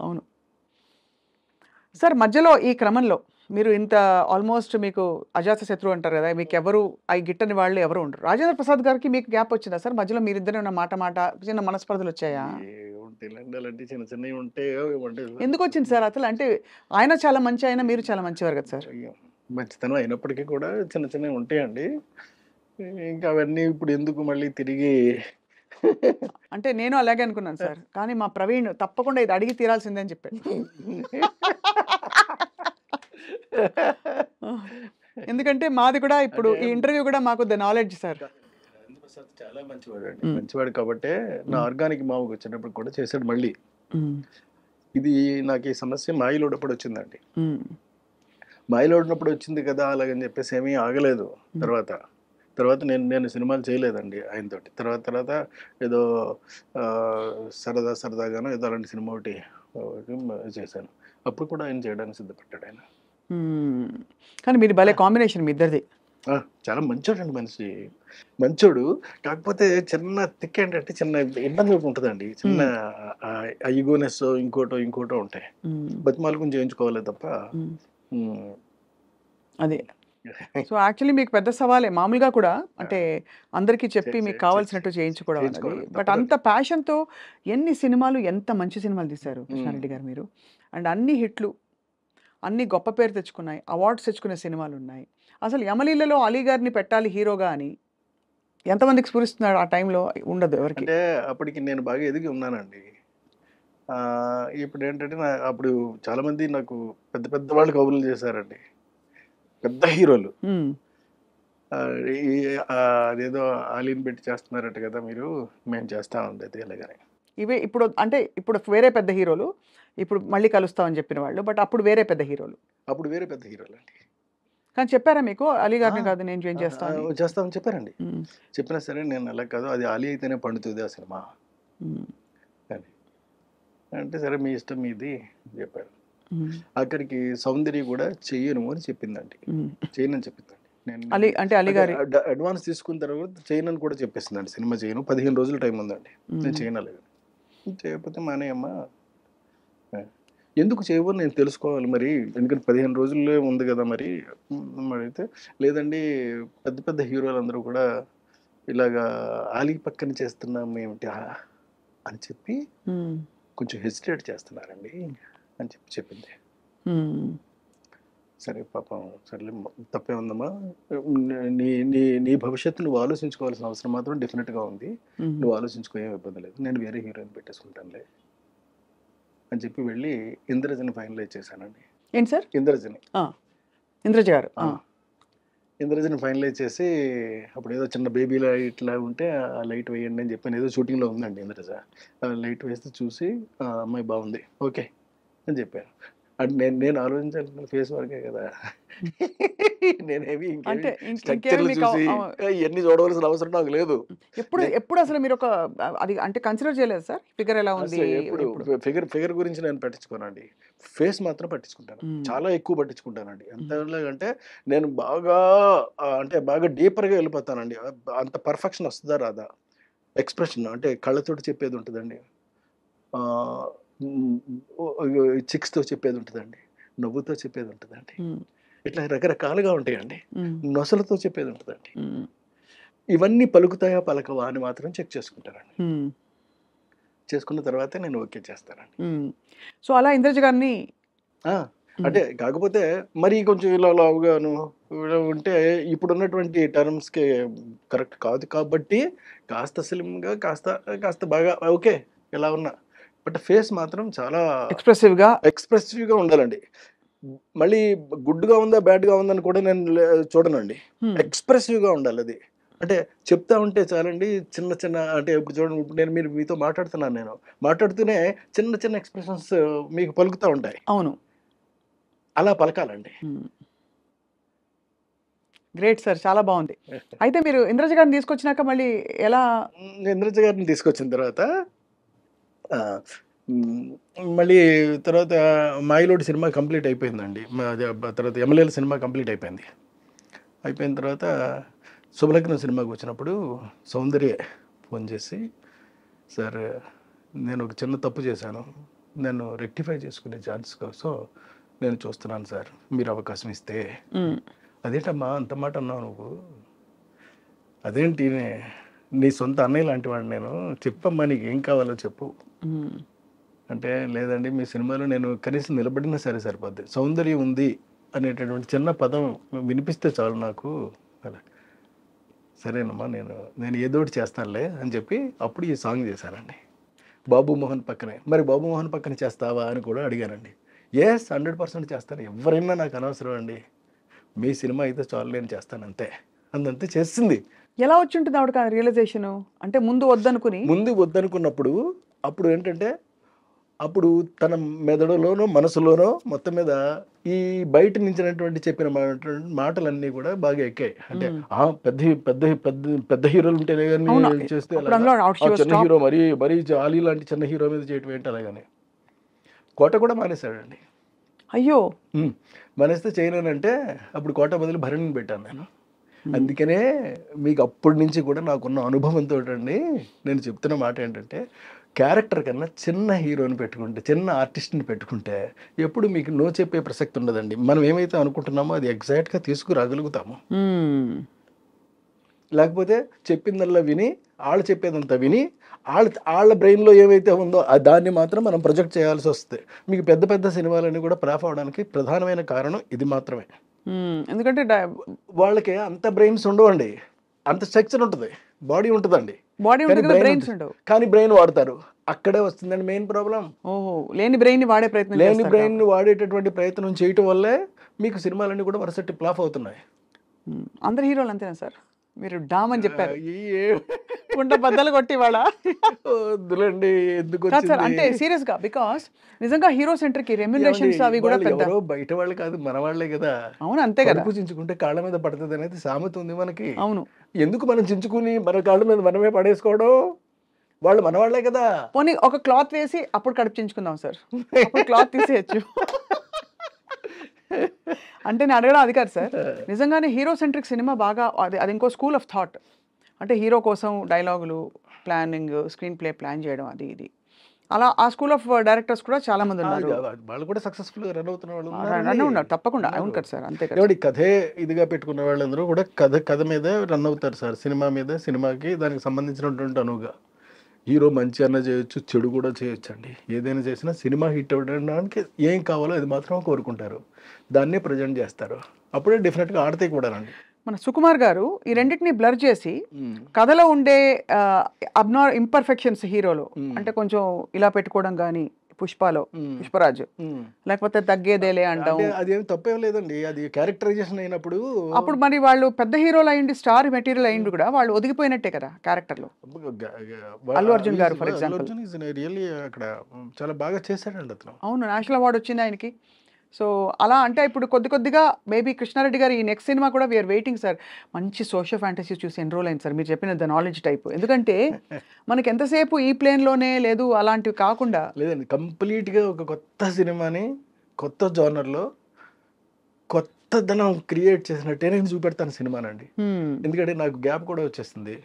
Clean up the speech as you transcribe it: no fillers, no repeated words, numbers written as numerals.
అవును సార్. మధ్యలో ఈ క్రమంలో మీరు ఇంత ఆల్మోస్ట్ మీకు అజాత శత్రువు అంటారు కదా, మీకు ఎవరు అవి గిట్టని వాళ్ళు ఎవరు ఉండరు. రాజేంద్ర ప్రసాద్ గారికి మీకు గ్యాప్ వచ్చిందా సార్ మధ్యలో? మీరిద్దరే ఉన్న మాట మాట చిన్న మనస్పర్ధలు వచ్చాయా? ఉంటాయిలేండి అలాంటి చిన్న చిన్నవి ఉంటే ఎందుకు వచ్చింది సార్ అసలు? అంటే ఆయన చాలా మంచి, ఆయన మీరు చాలా మంచివారు కదా సార్. మంచితనం అయినప్పటికీ కూడా చిన్న చిన్నవి ఉంటాయండి. ఇంకా అవన్నీ ఇప్పుడు ఎందుకు మళ్ళీ తిరిగి అంటే నేను అలాగే అనుకున్నాను సార్. కానీ మా ప్రవీణ్ తప్పకుండా ఇది అడిగి తీరాల్సిందే అని చెప్పాడు. ఎందుకంటే మాది కూడా ఇప్పుడు ఈ ఇంటర్వ్యూ కూడా మాకు the knowledge sir. Rajendra Prasad చాలా మంచివాడు అండి. మంచివాడు కాబట్టే నా ఆర్గానిక్ మావుకి వచ్చేటప్పుడు కూడా చేశాడు మళ్ళీ. ఇది నాకు ఈ సమస్య మాయిలోడప్పుడు వచ్చిందండి. మాయిలోడినప్పుడు వచ్చింది కదా అలాగని చెప్పేసి ఏమీ ఆగలేదు. తర్వాత నేను సినిమాలు చేయలేదండి ఆయనతోటి. తర్వాత ఏదో సరదాగానో ఏదో అలాంటి సినిమా ఒకటి చేశాను. అప్పుడు కూడా ఆయన చేయడానికి సిద్ధపడ్డాడు ఆయన. కానీ మీరు భలే కాంబినేషన్ మీ ఇద్దరిది. చాలా మంచోడు అండి మనిషి. మంచోడు. కాకపోతే చిన్న తిక్క ఏంటంటే చిన్న ఇబ్బంది ఉంటుందండి. చిన్న ఈగోనెస్ ఇంకోటో ఉంటాయి. బతిమాలుకుని చేయించుకోవాలి తప్ప. అదే. సో యాక్చువల్లీ మీకు పెద్ద సవాలే మామూలుగా కూడా. అంటే అందరికీ చెప్పి మీకు కావాల్సినట్టు చేయించుకోవడం అనేది. బట్ అంత ప్యాషన్తో ఎన్ని సినిమాలు, ఎంత మంచి సినిమాలు తీశారు కృష్ణారెడ్డి గారు మీరు. అండ్ అన్ని హిట్లు, అన్ని గొప్ప పేరు తెచ్చుకున్నాయి, అవార్డ్స్ తెచ్చుకునే సినిమాలు ఉన్నాయి. అసలు యమలీలలో అలీ గారిని పెట్టాలి హీరోగా అని ఎంతమందికి స్ఫురిస్తున్నాడు ఆ టైంలో? ఉండదు ఎవరికి. అంటే అప్పటికి నేను బాగా ఎదిగి ఉన్నానండి. ఇప్పుడు ఏంటంటే అప్పుడు చాలామంది నాకు పెద్ద వాళ్ళు కబుర్లు చేశారండి, పెద్ద హీరోలు. అదేదో ఆలీని పెట్టి చేస్తున్నారట కదా మీరు, మేము చేస్తా ఉండేది అలాగని. ఇవే ఇప్పుడు అంటే ఇప్పుడు వేరే పెద్ద హీరోలు, ఇప్పుడు మళ్ళీ కలుస్తామని చెప్పిన వాళ్ళు. బట్ అప్పుడు వేరే పెద్ద హీరోలు అండి. కానీ చెప్పారా మీకు అలీ గారిని కాదు నేను జాయిన్ చేస్తామని చెప్పారండి. చెప్పినా సరే నేను అలా కాదు, అది అలీ అయితేనే పండుతుంది ఆ సినిమా అని అంటే, సరే మీ ఇష్టం మీది చెప్పారు. అక్కడికి సౌందర్య కూడా చెయ్యను అని చెప్పిందండి. చేయనని చెప్పిందండి. నేను అలీ గారి అడ్వాన్స్ తీసుకున్న తర్వాత చేయనని కూడా చెప్పేసిందండి. సినిమా చేయను, 15 రోజులు టైం ఉందండి, నేను చేయనలేదు. చేయకపోతే మానేయమ్మా, ఎందుకు చేయవు నేను తెలుసుకోవాలి మరి, ఎందుకంటే 15 రోజుల్లో ఉంది కదా మరి. అయితే లేదండి, పెద్ద హీరోలు అందరూ కూడా ఇలాగా ఆలీ పక్కన చేస్తున్నాం ఏమిటి అని చెప్పి కొంచెం హెసిటేట్ చేస్తున్నారండి అని చెప్పింది. సరే పాపం, సర్లే తప్పే ఉందమ్మా, నీ భవిష్యత్తు నువ్వు ఆలోచించుకోవాల్సిన అవసరం మాత్రం డెఫినెట్గా ఉంది. నువ్వు ఆలోచించుకో, ఏం ఇబ్బంది లేదు, నేను వేరే హీరోయిన్ పెట్టేసుకుంటానులే అని చెప్పి వెళ్ళి ఇంద్రజని ఫైనలైజ్ చేశానండి. ఏంటి సార్? ఇంద్రజ గారు. ఇంద్రజని ఫైనలైజ్ చేసి అప్పుడు ఏదో చిన్న బేబీ లైట్లా ఉంటే ఆ లైట్ వేయండి అని చెప్పాను. ఏదో షూటింగ్లో ఉందండి ఇంద్రజ. లైట్ వేస్తే చూసి అమ్మాయి బాగుంది ఓకే అని చెప్పాను. అంటే నేను ఆలోచించాలి ఫేస్ వరకే కదా, నేనేమి ఇవన్నీ చూడవలసిన అవసరం నాకు లేదు. ఎప్పుడు అసలు మీరు ఒక అది అంటే కన్సిడర్ చేయలేదు సార్? ఫిగర్ ఎలా ఉంది? ఫిగర్ గురించి నేను పట్టించుకోనండి, ఫేస్ మాత్రం పట్టించుకుంటాను. చాలా ఎక్కువ పట్టించుకుంటానండి. ఎంతలాగంటే నేను బాగా డీపర్గా వెళ్ళిపోతానండి. అంత పర్ఫెక్షన్ వస్తుందా రాదా, ఎక్స్ప్రెషన్ అంటే కళ్ళతోటి చెప్పేది ఉంటుందండి, చిక్స్తో చెప్పేది ఉంటుందండి, నవ్వుతో చెప్పేది ఉంటుందండి, ఇట్లా రకరకాలుగా ఉంటాయండి, నొసలతో చెప్పేది ఉంటుందండి. ఇవన్నీ పలుకుతాయా పలకవా అని మాత్రం చెక్ చేసుకుంటానండి. చేసుకున్న తర్వాతే నేను ఓకే చేస్తానండి. సో అలా ఇంద్రజ గారిని అంటే కాకపోతే మరి కొంచెం ఇలా లావుగాను ఉంటే ఇప్పుడున్నటువంటి టర్మ్స్కి కరెక్ట్ కాదు కాబట్టి కాస్త స్లిమ్గా కాస్త బాగా ఓకే ఎలా ఉన్నా, బట్ ఫేస్ మాత్రం చాలా ఎక్స్ప్రెసివ్గా ఉండాలండి. మళ్ళీ గుడ్గా ఉందా బ్యాడ్గా ఉందని కూడా నేను చూడనండి, ఎక్స్ప్రెసివ్గా ఉండాలి అది. అంటే చెప్తా ఉంటే చాలండి, చిన్న అంటే ఇప్పుడు చూడండి, ఇప్పుడు మీతో మాట్లాడుతున్నాను, నేను మాట్లాడుతూనే చిన్న ఎక్స్ప్రెషన్స్ మీకు పలుకుతూ ఉంటాయి. అవును, అలా పలకాలండి. గ్రేట్ సార్, చాలా బాగుంది. అయితే మీరు ఇంద్రజ గారిని తీసుకొచ్చినాక మళ్ళీ ఎలా? ఇంద్రజ గారిని తీసుకొచ్చిన తర్వాత మళ్ళీ తర్వాత మాయిలోడి సినిమా కంప్లీట్ అయిపోయిందండి. తర్వాత ఎమ్మెల్యేల సినిమా కంప్లీట్ అయిపోయిన తర్వాత శుభలగ్నం సినిమాకి వచ్చినప్పుడు సౌందర్య ఫోన్ చేసి, సార్ నేను ఒక చిన్న తప్పు చేశాను, నన్ను రెక్టిఫై చేసుకునే ఛాన్స్ కోసం నేను చూస్తున్నాను సార్, మీరు అవకాశం ఇస్తే. అదేంటమ్మా అంత మాట అన్నావు నువ్వు, అదేంటి నీ సొంత అన్నయ్య లాంటి వాడు నేను, చెప్పమ్మా నీకు ఏం కావాలో చెప్పు అంటే, లేదండి మీ సినిమాలో నేను కనీసం నిలబడినా సరే సరిపోద్ది, సౌందర్యం ఉంది అనేటటువంటి చిన్న పదం వినిపిస్తే చాలు నాకు. అలా సరేనమ్మా నేను ఏదోటి చేస్తానులే అని చెప్పి అప్పుడు ఈ సాంగ్ చేశానండి బాబు మోహన్ పక్కనే. మరి బాబు మోహన్ పక్కన చేస్తావా అని కూడా అడిగానండి. ఎస్ 100% చేస్తాను, ఎవరైనా నాకు అనవసరం అండి, మీ సినిమా అయితే చాలు నేను చేస్తాను అంతే అందంతే చేసింది. ఎలా వచ్చి ఉంటుంది ఆవిడ రియలైజేషన్? అంటే ముందు వద్దనుకున్నప్పుడు అప్పుడు ఏంటంటే, అప్పుడు తన మెదడులోనో మనసులోనో మొత్తం మీద ఈ బయట నుంచినటువంటి చెప్పిన మాటలన్నీ కూడా బాగా ఎక్కాయి. అంటే పెద్ద పెద్ద పెద్ద పెద్ద హీరోలు ఉంటేనే కానీ చేస్తే చిన్న హీరో మరీ అలీ లాంటి చిన్న హీరో మీద చేయటం ఏంటి అలాగని కోట కూడా మానేశాడండి. అయ్యో, మానేస్తే చేయనంటే అప్పుడు కోట బదులు భరణిని పెట్టాను నేను. అందుకనే మీకు అప్పటి నుంచి కూడా నాకున్న అనుభవంతో అండి నేను చెప్తున్న మాట ఏంటంటే, క్యారెక్టర్ కన్నా చిన్న హీరోని పెట్టుకుంటే, చిన్న ఆర్టిస్ట్ని పెట్టుకుంటే ఎప్పుడు మీకు నో చెప్పే ప్రసక్తి ఉండదండి. మనం ఏమైతే అనుకుంటున్నామో అది ఎగ్జాక్ట్గా తీసుకురాగలుగుతాము. లేకపోతే చెప్పిందల్లా విని వాళ్ళు చెప్పేదంతా విని వాళ్ళ బ్రెయిన్లో ఏమైతే ఉందో దాన్ని మాత్రం మనం ప్రొజెక్ట్ చేయాల్సి వస్తుంది. మీకు పెద్ద పెద్ద సినిమాలన్నీ కూడా ఫ్లాప్ అవడానికి ప్రధానమైన కారణం ఇది మాత్రమే. ఎందుకంటే వాళ్ళకి అంత బ్రెయిన్స్ ఉండవండి, అంత స్ట్రక్చర్ ఉంటుంది, బాడీ ఉంటుందండి, కానీ బ్రెయిన్ వాడతారు, అక్కడే వస్తుందండి మెయిన్ ప్రాబ్లం. లేని బ్రెయిన్ వాడేటటువంటి ప్రయత్నం చేయటం వల్లే మీకు సినిమాలన్నీ కూడా వరుసటి ఫ్లాప్ అవుతున్నాయి. అందరు హీరోలు అంతేనా సార్? మీరు డామ్ అని చెప్పారు, కుండ బద్దలు కొట్టి వాళ్ళ వద్దులండి ఎందుకు సార్? అంటే సీరియస్ గా, బికాస్ నిజంగా హీరో సెంటర్ కి రెమ్యునరేషన్స్ అవి కూడా పెద్ద బయట వాళ్ళు కాదు మన వాళ్ళే కదా. అవును, అంతే కదా. చించుకుంటే కాళ్ళ మీద పడుతుంది అనేది సామెత ఉంది మనకి. అవును, ఎందుకు మనం చించుకుని మన కాళ్ళ మీద మనమే పడేసుకోవడం? వాళ్ళు మన వాళ్ళే కదా. పోనీ ఒక క్లాత్ వేసి అప్పుడు కడుపు చించుకుందాం సార్, క్లాత్ తీసేయచ్చు. అంటే నేను అడగడం అది కాదు సార్, నిజంగానే హీరో సెంట్రిక్ సినిమా బాగా అది ఇంకో స్కూల్ ఆఫ్ థాట్. అంటే హీరో కోసం డైలాగులు, ప్లానింగ్, స్క్రీన్ ప్లే ప్లాన్ చేయడం, అది ఇది అలా ఆ స్కూల్ ఆఫ్ డైరెక్టర్స్ కూడా చాలా మంది ఉన్నారు. వాళ్ళు కూడా సక్సెస్ఫుల్ గా రన్ అవుతున్న వాళ్ళు ఉన్నారు తప్పకుండా. అవును కదా సార్, అంతే కదా. కథే ఇదిగా పెట్టుకున్న వాళ్ళందరూ కూడా కథ మీద రన్ అవుతారు సార్. సినిమా మీద, సినిమాకి దానికి సంబంధించినటువంటి అనువుగా హీరో మంచి అన్న చేయొచ్చు, చెడు కూడా చేయొచ్చు అండి. ఏదైనా చేసినా సినిమా హిట్ అవ్వడానికి ఏం కావాలో అది మాత్రం కోరుకుంటారు, దాన్నే ప్రజెంట్ చేస్తారు, అప్పుడే డెఫినెట్గా ఆడతాయి కూడా అండి. మన సుకుమార్ గారు ఈ రెండింటిని బ్లర్ చేసి కథలో ఉండే ఇంపర్ఫెక్షన్స్ హీరోలో, అంటే కొంచెం ఇలా పెట్టుకోవడం కానీ, పుష్పరాజు లేకపోతే తగ్గేదేలే అంటాం, అదేం తప్పేం లేదండి, అది క్యారెక్టరైజేషన్ అయినప్పుడు. అప్పుడు మరి వాళ్ళు పెద్ద హీరోలు అయ్యింది, స్టార్ మెటీరియల్ అయ్యింది కూడా, వాళ్ళు ఒదిగిపోయినట్టే కదా క్యారెక్టర్ లో. అల్లు అర్జున్ గారు ఫర్ ఎగ్జాంపుల్ రియల్లీ అక్కడ చాలా బాగా చేశాడండి అతను. అవును, నేషనల్ అవార్డు వచ్చింది ఆయనకి. సో అలా అంటే ఇప్పుడు కొద్దిగా మేబీ కృష్ణారెడ్డి గారు ఈ నెక్స్ట్ సినిమా కూడా వీఆర్ వెయిటింగ్ సార్. మంచి సోషల్ ఫ్యాంటసీ చూసి ఎన్రోల్ అయింది సార్, మీరు చెప్పిన ద నాలెడ్జ్ టైప్. ఎందుకంటే మనకి ఎంతసేపు ఈ ప్లేన్లోనే లేదు, అలాంటివి కాకుండా లేదండి, కంప్లీట్గా ఒక కొత్త సినిమాని కొత్త జోనర్లో కొత్తదనం క్రియేట్ చేసినట్టే నేను చూపెడతాను సినిమానండి. ఎందుకంటే నాకు గ్యాప్ కూడా వచ్చేస్తుంది.